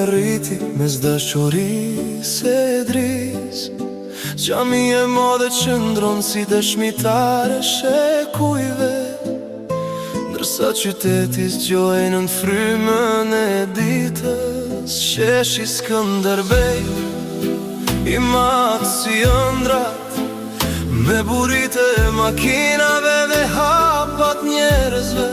rriti mes dashurisë e dris. Gjami e madhe qëndron si dëshmitare shekujve, ndërsa qyteti zgjojnë në frymën e ditës. Sheshi Skënderbej i madh si ëndrat, me burite e makinave dhe hapat njerëzve.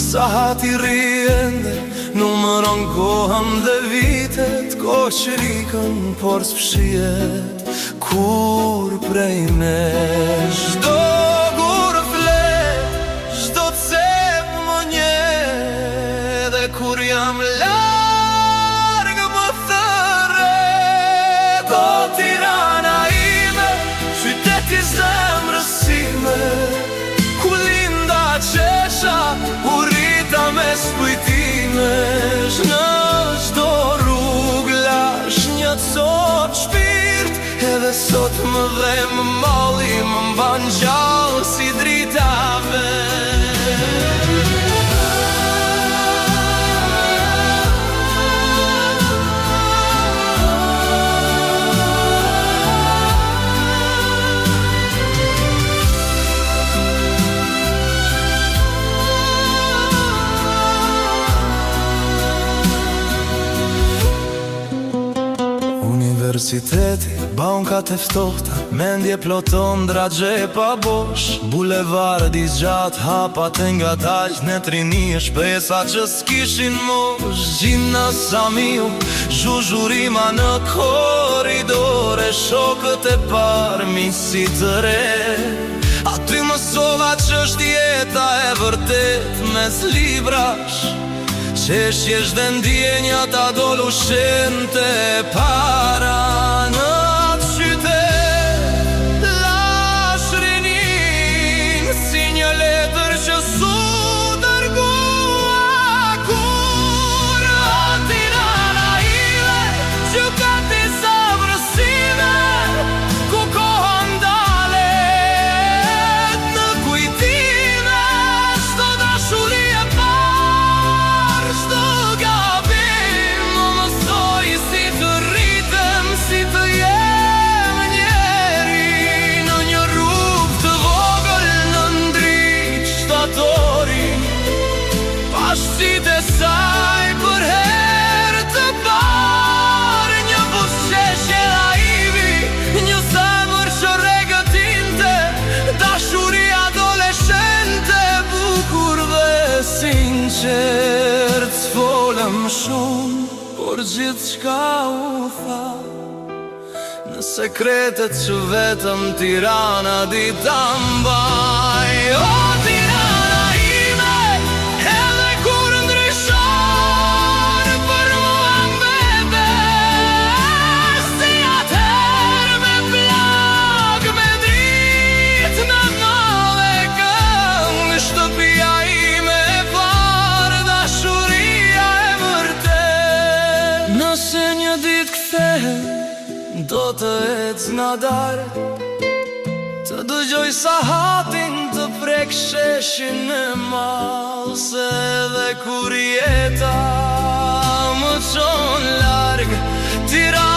Sa hati rriende, numëron kohën dhe vitet, koqërikën por s'fshihet kur prej me. Çdo gur flet, çdo cep më nje, dhe kur jam larg më thërret. O Tirana ime, qyteti zemrës sime, ku linda qesha, u rrita mes kujtimesh. Në çdo rrug lash një cop shpirt, edhe sot më dhe më molli, më mban gjallë si dritave. Universiteti, bankat e ftohta, mendje ploton dragje pa bosh. Bulevardi zgjat, hapat e nga dalj, në trini e shpesa që s'kishin mosh. Gjina Samiu, zhuzhurima në korridore, shokët e parmisi të re. Aty mësova që është jeta e vërtet mes librash, qeshjesh dhe ndjenjat adoleshente para. Në atë qytet lash rinin, si një letër që su dërgua kur. O Tirana ime, gjykati sabrësime, ku kohën dalet në kujtime. Çdo dashuri e parë, çdo gabim më mësoi si të rritem, si të jem njeri. Në një rrugë të vogël në ndriç shtatori, pashqit e saj për herë të parë. Një buzëqeshje naivi, një zemër që regëtinte, dashuri adoleshente, bukur dhe sinqert. S'folëm shumë, por gjithçka u tha, në sekretet që vetëm Tirana di ta mbaj. O Tirana ime, edhe kur ndryshon, për mua mbete si atëherë, me plag, me dritë në nove këngë. Shtëpia ime e parë, dashuria e vërtet. Nëse një ditë kthehem, do të ecë nga darë, të dëgjoj sa hatin të prek sheshin e mall. Se edhe kur jeta më çon larg, Tirana